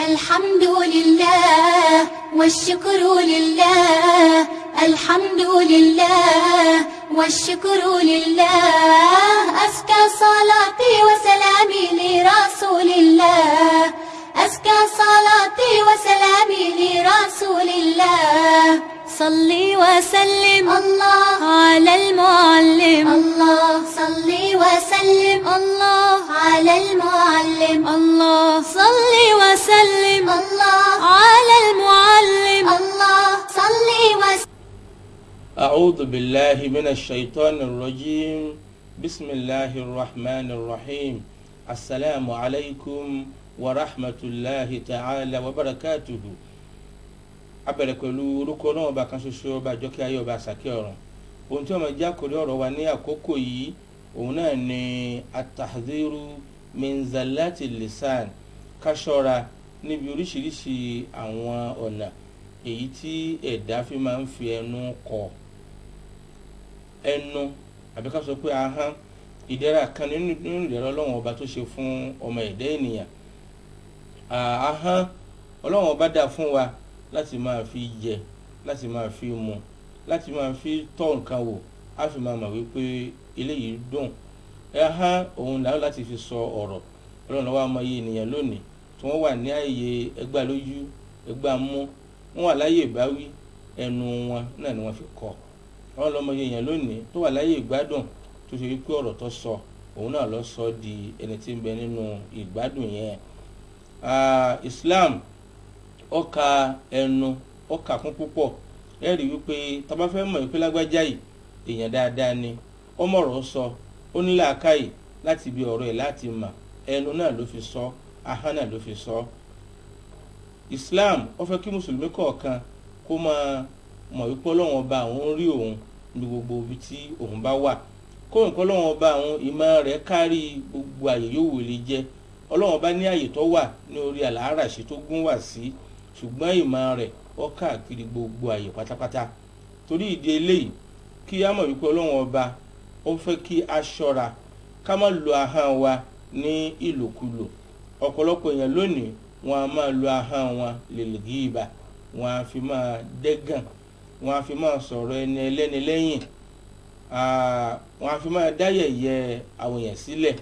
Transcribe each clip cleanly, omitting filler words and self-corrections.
الحمد لله والشكر لله الحمد لله والشكر لله أزكى صلاتي وسلامي لرسول الله أزكى صلاتي وسلامي لرسول الله صلي وسلم الله على المعلم الله صلي وسلم الله على المعلم الله صلي وسلم الله على المعلم الله صلي وسلم. أعوذ بالله من الشيطان الرجيم. بسم الله الرحمن الرحيم. السلام عليكم ورحمة الله تعالى وبركاته. abẹ̀rẹ̀ pẹ̀lú orúkọ náà ọba kan ṣoṣo ọba àjọkẹ́ ayé ọba àsàkẹ́ ọ̀run. ohun tí ó máa jẹ́ àkórí ọ̀rọ̀ wa ní àkókò yìí òun náà ni atahdhiru min zallati lisan, ká ṣọ́ra níbi oríṣiríṣi àwọn ọ̀nà èyí tí ẹ̀dá fi máa ń fi ẹnu kọ ẹnu àbí ká sọ pé ahọ́n ìdẹ̀ra kan nínú ìdẹ̀ra ọlọ́run ọba tó ṣe fún ọmọ ẹ̀dá ènìyàn. Ahọ́n ọlọ́run ọba dá fún wa láti máa fi jẹ, láti máa fi mu, láti máa fi tọ́ nǹkan wò, á fi máa mọ̀ wípé eléyìí dùn. Ahọ́n òun làwọn láti fi sọ ọ̀rọ̀. Ọlọ́run ló wá mọ iye ènìyàn lónìí tí wọ́n wà ní ààyè ẹgbà lójú ẹgbà mú, wọ́n wà láyé ìbáwí, ẹnu wọn náà ni wọ́n fi kọ́. Ọlọ́run ló mọ iye ènìyàn lónìí tó wà láyé ìgbádùn tó ṣe wípé ọ̀rọ̀ tó sọ òun náà ló sọ di ẹni tí ń bẹ nínú ìgbádùn yẹn. Islam ó ka ẹnu ó kà kún púpọ̀. Ẹ rí wípé tá bá fẹ́ mọ̀ wípé lágbájá yìí èèyàn dáadáa ni, ó mọ̀rọ̀ sọ, ó ní làákàyè láti ibi ọ̀rọ̀ ẹ̀ láti mọ̀, ẹnu náà ló fi sọ, ahọ́n náà ló fi sọ. Islam ó fẹ́ kí mùsùlùmí kọ̀ọ̀kan kó máa mọ̀ wípé Ọlọ́run ọba àwọn rí òun ní gbogbo ibi tí òun bá wà, kó nǹkan Ọlọ́run ọba àwọn ìmọ̀ rẹ̀ kárí gbogbo àyè yòówù lè jẹ́. Ọlọ́run ọba ní àyè tó wà ní orí àlàáràṣí tó gún wà sí, ṣùgbọ́n ìmọ̀ rẹ̀ ó káàkiri gbogbo àyè pátápátá. Torí ìdí eléyìí kí á mọ̀ wípé Ọlọ́run ọba ó fẹ́ kí a ṣọ́ra ká má lo ahọ́n wa ní ìlòkulò. Ọ̀pọ̀lọpọ̀ èèyàn lónìí wọn a máa lo ahọ́n wọn lil ghiba, wọn a fi máa dẹ́gàn, wọn a fi máa sọ̀rọ̀ ẹni ẹlẹ́ni lẹ́yìn, wọn a fi máa dá yẹ̀yẹ́ àwọn èèyàn sílẹ̀,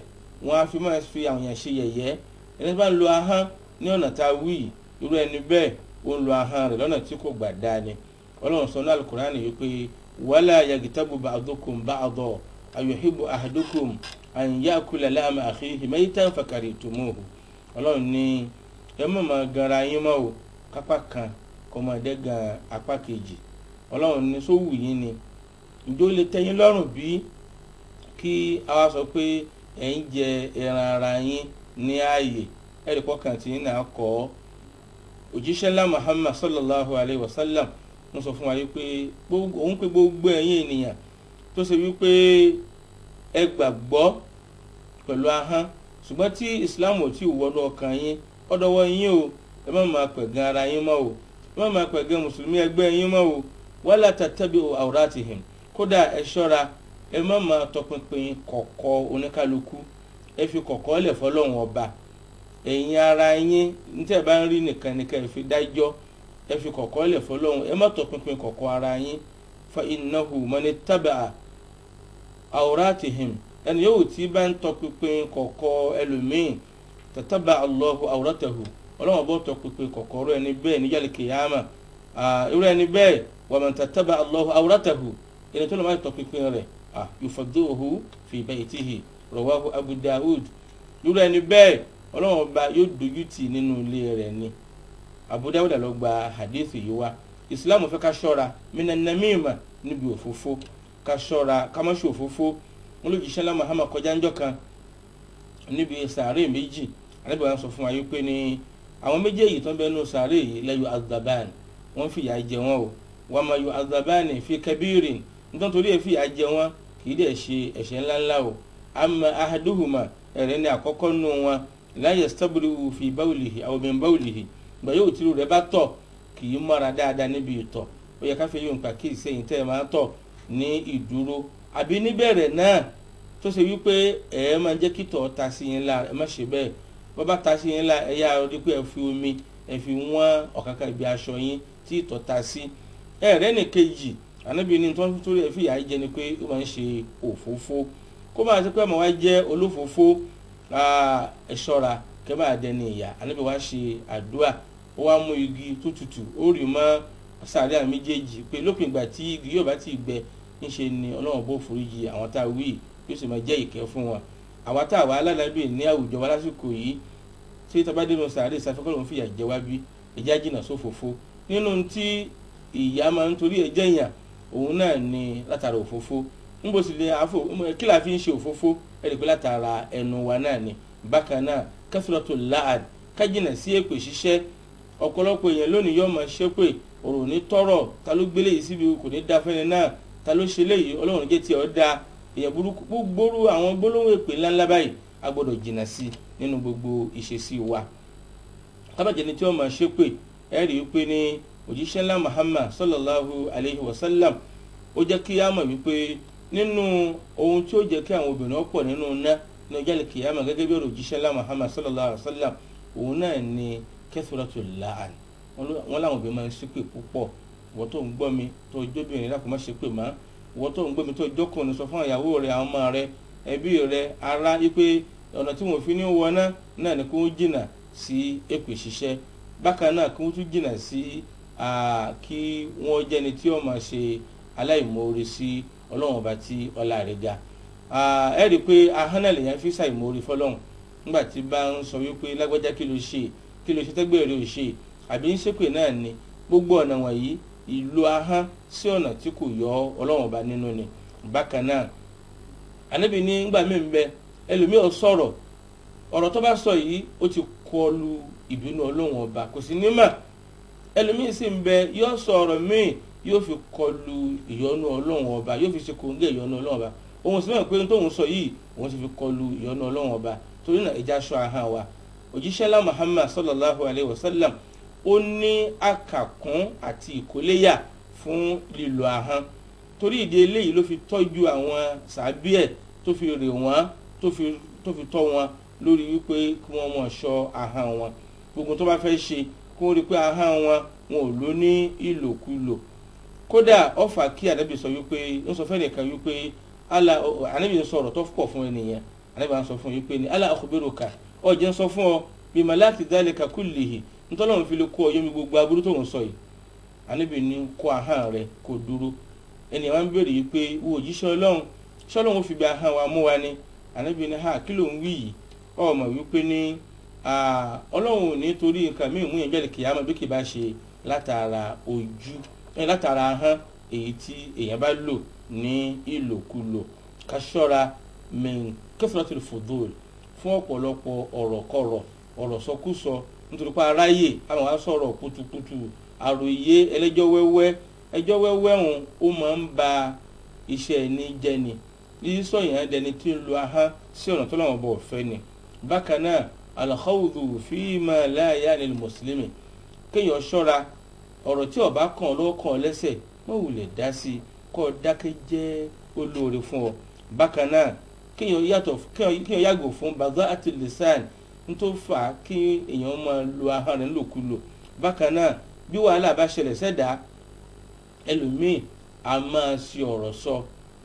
wọn a fi máa fi àwọn èèyàn ṣe yẹ̀yẹ́. Ẹni bá ń lo ahọ́n ní ọ̀nà tá a wí yìí, irú ẹni bẹ́ẹ̀ ó ń lo ahọ́n rẹ̀ lọ́nà tí kò gbà dáa ni. Ọlọ́run sọ ní Al-Qur'ani wípé wala yagtabu ba'dukum ba'dan ayuhibbu ahadukum an ya'kula lahma akhihi maytan fakarihtumuhu. Ọlọ́run ní ẹ má máa ganra yín mọ́ o, kápá kan kó máa dẹ́gàn apá kejì. Ọlọ́run ní só wù yín ni, ǹjẹ́ ó lè tẹ́ yín lọ́rùn bí kí a wá sọ pé ẹ̀ ń jẹ ẹran ara yín ní ààyè. Ẹ̀rí kọ́kàn tí yín náà kọ́ òjíṣẹ́ ńlá Muhammad sallallahu alayhi wa sallam ń sọ fún wa wípé òun pé gbogbo ẹ̀yin ènìyàn tó ṣe wípé ẹ gbàgbọ́ pẹ̀lú ahọ́n, ṣùgbọ́n tí Islam ò tí ì wọnú ọkàn yín, ọ̀dọ̀wọ́ yín o, ẹ má máa pẹ̀gàn ara yín mọ́ o, ẹ má máa pẹ̀gàn mùsùlùmí ẹgbẹ́ yín mọ́ o, wala tattabi'u awratihim, kódà ẹ ṣọ́ra ẹ má máa tọpinpin kọ̀kọ̀ oníkálukú, ẹ fi kọ̀kọ̀ lẹ̀ fọlọ́run ọba. Ẹ̀yin ara yín níta bá ń rí nìkan nìkan ẹ fi dájọ́, ẹ fi kọ̀kọ̀ lẹ̀ fọlọ́run, ẹ má tọpinpin kọ̀kọ̀ ara yín. Fa innahu man ittaba'a awratihim, ẹni yóò tí bá ń tọpinpin kọ̀kọ̀ ẹlòmíì, tataba'a Allahu awratahu, Ọlọ́run bó tọpinpin kọ̀kọ̀ rẹ̀ ẹni bẹ́ẹ̀ níjọ́ al-qiyama. Irú ẹni bẹ́ẹ̀ wa man tataba'a Allahu awratahu, ẹni tó lọ́ máa tọpinpin rẹ̀ yufaddihu fi baytihi, rawahu Abu Dawud. Irú ẹni bẹ́ẹ̀ Ọlọ́run ọba yóò dojú tì nínú ilé rẹ̀ ni. Abu Dawud ló gba hadith yìí wá. Islam fẹ́ ká ṣọ́ra minan namima, níbi òfófó, ká ṣọ́ra ká má ṣe òfófó. Wọ́n lójíṣẹ́ ńlá Muhammad kọjá ńjọ́ kan níbi sàárè méjì. Ànábì wa sọ fún wa wípé ní àwọn méjèèjì tó ń bẹ nínú sàárè yìí la yu'adhaban, wọ́n fìyà jẹ wọ́n o. Wa ma yu'adhaban fi kabirin, nítorí ẹ̀ fìyà jẹ wọ́n kì í dẹ̀ ṣe ẹ̀ṣẹ̀ ńláńlá o. Amma ahaduhuma, ẹ̀rẹ́ ni àkọ́kọ́ nù wọn, la yastabri'u fi bawlihi aw min bawlihi, gbà yóò tìrú rẹ̀ bá tọ̀ kì í mọ́ra dáadáa níbi ìtọ̀. Ó yẹ ká fẹ́ yóò ń pa kí ìsẹ́yìn tẹ́ ẹ máa tọ̀ ní ìdúró àbí níbẹ̀rẹ̀ náà tó ṣe wípé ẹ máa jẹ́ kí tọ̀ ta sí yín la, ẹ má ṣe bẹ́ẹ̀. Bó bá ta sí yín la, ẹ yá rí pé ẹ fi omi ẹ fi wọ́n ọ̀kánkán ibi aṣọ yín tí ìtọ̀ ta sí. ẹ̀rẹ́ nìkejì ànábì ní tó ń torí ẹ̀ fìyà jẹ ni pé ó máa ń ṣe òfófó kó máa ti pé ọmọ wa jẹ́ olófófó ẹ ṣọ́ra kẹ́ máa dẹni ìyà. ànábì wa ṣe àdúrà ó wá mú igi tó tutù ó rì mọ́ sàárẹ̀ àmì méjèèjì pé lópin ìgbà tí igi yóò bá ti gbẹ ńṣe ni Ọlọ́run bó foríjì àwọn tá a wí yóò sì máa jẹ́ ìkẹ́ fún wọn. àwa tá a wà aládàbí ní àwùjọ wa lásìkò yìí tí tọ́ba dénú sàárè ìsàfẹ́kọ́ lòún fìyà jẹ wá bí ẹja jìnnà sófòfó nínú tí ìyá máa ń torí ẹjẹ́ yàn òun náà ni látara òfófó níbo sì lè kí la fi ń ṣe òfófó ẹ̀rì pé látara ẹnu wa náà ni. bákan náà kẹsìlọ́tò láàd kájìnà sí èpè ṣíṣẹ́ ọ̀pọ̀lọpọ̀ èèyàn lónìí yóò máa ṣépè ọ̀rọ̀ ní tọrọ ta ló gbélé yìí síbi kò ní da fẹ́ni náà ta ló ṣe léyìí Ọlọ́run jẹ́ tiẹ̀ ọ́ da èèyàn burúkú gbogbo àwọn gbólóhùn èpè ńláńlá báyìí a gbọ́dọ̀ jìnnà sí nínú gbogbo ìṣesí wa. tábàjẹ́ni tí wọ́n máa ṣépè ẹ rí i pé ní òjíṣẹ́ ńlá Muhammad sallallahu alayhi wa sallam ó jẹ́ kí á mọ̀ wípé nínú ohun tí ó jẹ́ kí àwọn obìnrin ọ̀pọ̀ nínú ná ní ọjọ́ àlùkìyámà gẹ́gẹ́ bí òjíṣẹ́ ńlá Muhammad sallallahu alayhi wa sallam òun náà ni kathratul la'an. wọ́n láwọn obìnrin máa ń ṣépè púpọ̀ wọ́n tó ń gbọ́ mi tó jóbìnrin lákòó má ṣépè mọ́ wọ́n tó ń gbọ́ mi tó jókòó sọ fún ìyàwó rẹ̀ àwọn ọmọ rẹ̀ ẹbí rẹ̀ ará wípé ọ̀nà tí wọ́n fi ní wọná náà ni kó jìnnà sí èpè ṣíṣẹ́. bákan náà kí wọ́n tún jìnnà sí kí wọ́n jẹ́ni tí wọ́n máa ṣe aláìmoore sí Ọlọ́run ọba tí ọlá rẹ̀ ga. ẹ rí i pé ahọ́n náà lèèyàn fi ṣàìmoore fọlọ́run nígbà tí bá ń sọ wípé lágbájá kí ló ṣe tẹ́gbẹ́ rẹ̀ ò ṣe àbí ń ṣépè náà ni. gbogbo ọ̀nà wọ̀nyí ìlò ahọ́n sí ọ̀nà tí kò yọ Ọlọ́run ọba nínú ni. bákan náà ànábì ní ńgbà mí ń bẹ ẹlòmíì sọ̀rọ̀ ọ̀rọ̀ tó bá sọ yìí ó ti kọlu ìbínú Ọlọ́run ọba kò sí nímọ̀ ẹlòmíì sì ń bẹ yóò sọ ọ̀rọ̀ míì yóò fi kọlu ìyọ́nú Ọlọ́run ọba yóò fi ṣe kòńgẹ́ ìyọ́nú Ọlọ́run ọba òun sì mọ̀ pé tóun sọ yìí òun sì fi kọlu ìyọ́nú Ọlọ́run ọba torí náà ẹja ṣọ́ ahọ́n wa. òjíṣẹ́ ńlá Muhammad sallallahu alayhi wa sallam ó ní àkàkún àti ìkóléyà fún lílo ahọ́n torí ìdí eléyìí ló fi tọ́jú àwọn sàbí ẹ̀ tó fi rè wọ́n tó fi tọ́ wọn lórí wípé kí wọ́n mọ̀ ṣọ́ ahọ́n wọn gbogbo tó bá fẹ́ ṣe kí wọ́n rí pé ahọ́n wọn ò lò ní ìlòkulò. kódà ó fà kí ànábì sọ wípé ń sọ fẹ́nìkan wípé ànábì ń sọ̀rọ̀ tó pọ̀ fún ẹnìyẹn ànábì ń sọ fún wípé ní ala akhbiruka ọ̀jẹ̀ ń sọ fún ọ bí malaki dhalika kullihi ntọ́lọ́run fi lè kó ọ yẹmi gbogbo aburú tó ń sọ yìí. ànábì ní kó ahọ́n rẹ kó dúró ẹnìyẹn wá ń béèrè yìí pé wo òjíṣẹ́ Ọlọ́run ṣọ́lọ́run fi bí ahọ́n wa mú wa ni. ànábì ní kí ló ń wí yìí ọmọ wípé ní Ọlọ́run ò ní torí nǹkan míì mú yẹn jẹ́lẹ̀ kìyàmọ́ bí kì bá ṣe látara látara ahọ́n èyí tí èèyàn bá lò ní ìlòkulò. ká ṣọ́ra min kathratil fudul fún ọ̀pọ̀lọpọ̀ ọ̀rọ̀kọ̀rọ̀ ọ̀rọ̀ sọkúsọ nítorí pé aráyè àwọn á sọ̀rọ̀ kutukutu àròyé ẹlẹ́jọ́ wẹ́wẹ́ ẹjọ́ wẹ́wẹ́ ọ̀hún ó máa ń ba iṣẹ́ ẹni jẹ́ ni yíyí sọ̀yìn ẹni tí ń lo ahọ́n sí ọ̀nà tó lọ́wọ́ bọ̀ fẹ́ ni. bákan náà al-khawdu fima la ya'ni al-muslimi kéèyàn ṣọ́ra ọ̀rọ̀ tí ó bá kàn lọ́wọ́ kàn lẹ́sẹ̀ má wulẹ̀ dá sí kó dákẹ́ jẹ́ olóore fún ọ. bákan náà kéèyàn yàgò fún badha'atil lisan nítorí fà á kí èèyàn máa lo ahọ́n rẹ̀ ńlòkulò. bákan náà bí wàhálà bá ṣẹlẹ̀ sẹ́dá ẹlòmíì a máa ṣe ọ̀rọ̀ sọ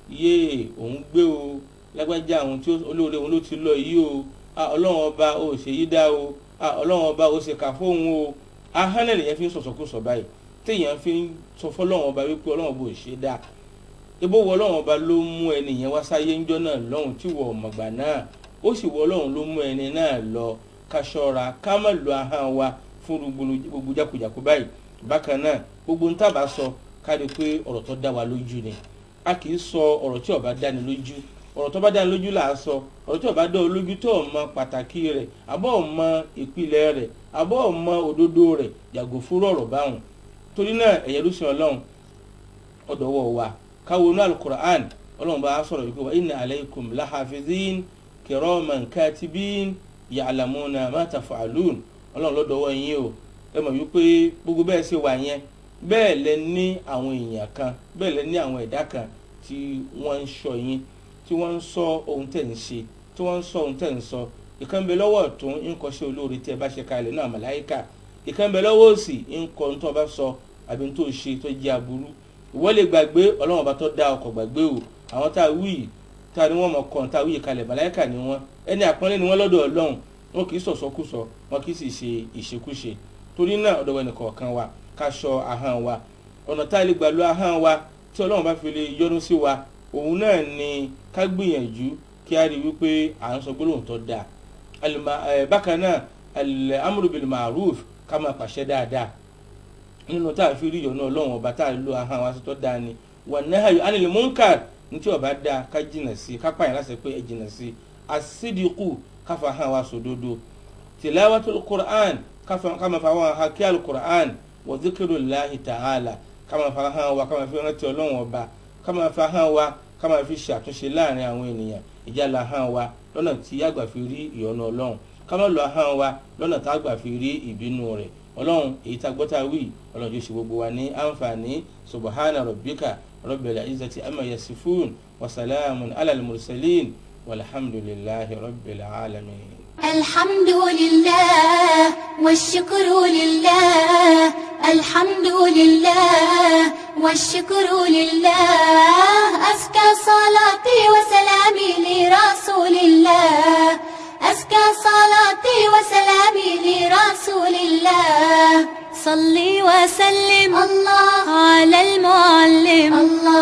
yéè òun gbé o lágbájá àwọn tí olóore òun ló ti lọ yìí o Ọlọ́run ọba ó ṣe yí dá o Ọlọ́run ọba ó ṣe kà fóun o. ahọ́n náà lèyàn fi ń sọ̀sọ̀kúsọ báyìí téèyàn fi ń sọ fọ́lọ́run ọba wípé Ọlọ́run ọba ò ṣe dá ebó wọ Ọlọ́run ọba ló mú ẹnìyẹn wá sáyé ńjọ́ náà lọ́hùn tí wọ ọ̀mọ̀gbà náà ó sì wọ Ọlọ́run ló mú ẹni náà lọ ká ṣọ́ra ká má lo ahọ́n wa fún gbogbo jákujàku báyìí. bákan náà gbogbo ń tàbá sọ ká rí pé ọ̀rọ̀ tó dá wa lójú ni a kì í sọ ọ̀rọ̀ tí ó bá dáni lójú ọ̀rọ̀ tó bá dáni lójú là á sọ ọ̀rọ̀ tí ó bá dá ọ lójú tó mọ pàtàkì rẹ̀ àbọ̀ mọ ìpìlẹ̀ rẹ̀ àbọ̀ mọ òdodo rẹ̀ yàgò fún ọ̀rọ̀ báwọn. torí náà ẹ̀yẹ ló sìn Ọlọ́run ọ̀dọ̀wọ̀ wa káwo inú al-Qur'an Ọlọ́run bá sọ̀rọ̀ wípé wa inna alaykum lahafizin kiraman katibin ya'lamuna ma taf'alun Ọlọ́run lọ́dọ̀wọ́ yín o ẹ mọ̀ wípé gbogbo bẹ́ẹ̀ ṣe wà yẹn bẹ́ẹ̀ lẹ ní àwọn èèyàn kan bẹ́ẹ̀ lẹ ní àwọn ẹ̀dá kan tí wọ́n ń ṣọ́ yín tí wọ́n ń sọ ohun tẹ̀ ń ṣe tí wọ́n ń sọ ohun tẹ̀ ń sọ ìkan bẹ lọ́wọ́ ọ̀tún ń kọ́ṣẹ́ olóore tí ẹ bá ṣe kalẹ̀ náà màláíkà ìkan bẹ lọ́wọ́ òsì ńkọ́ ntọ́ bá sọ àbí ntọ́ ṣe tó jẹ́ aburú ìwọ lè gbàgbé ọlọ́run ọba tó dá ọkọ̀ gbàgbé o àwọn tá a wí tá a ní wọ́n mọ̀ kàn tá a wí kalẹ̀ màláíkà ni wọ́n ẹni àpọ́nlé ni wọ́n lọ́dọ̀ ọlọ́run wọn kì í sọ̀sọ́kùsọ wọn kì í sì ṣe ìṣekúṣe torí náà ọ̀dọ̀ ẹnì kọ̀ọ̀kan wa ká ṣọ́ ahọ́n wa ọ̀nà tá a lè gbà lo ahọ́n wa tí ọlọ́run bá fi lè yọ́nú sí wa òun náà ni ká gbìyànjú kí a rí wípé à ń sọ gbólóhùn tó dáa bákan náà al-amru bil ma'ruf ká máa pàṣẹ dáadáa nínú tá a fi rí ìyọ́nú ọlọ́run ọba tá a lo ahọ́n wa sí tó dáa ni wan nahyu anil munkar ní tí ọba dáa ká jìnà sí ká pààyàn láti pé ẹ jìnà sí as-sidqu ká fa ahọ́n wa sòdodo tilawatul Qur'an ká máa fa àwọn hakíyal Qur'an wa dhikrullahi ta'ala ká máa fa ahọ́n wa ká máa fi rántí ọlọ́run ọba ká máa fa ahọ́n wa ká máa fi ṣàtúnṣe láàrin àwọn ènìyàn ìjàlá ahọ́n wa lọ́nà tí àgbà fi rí ìyọ́nú ọlọ́run ká má lo ahọ́n wa lọ́nà tá àgbà fi rí ìbínú rẹ̀ ọlọ́run èyí tá gbọ́tà wí ọlọ́run yóò ṣe gbogbo wa ní àǹfààní subhana rabbika rabbil izzati amma yasifun wa salamun alal mursalin walhamdulillahi rabbil alamin. الحمد لله والشكر لله الحمد لله والشكر لله أزكى صلاتي وسلامي لرسول الله أزكى صلاتي وسلامي لرسول الله صلي وسلم الله على المعلم الله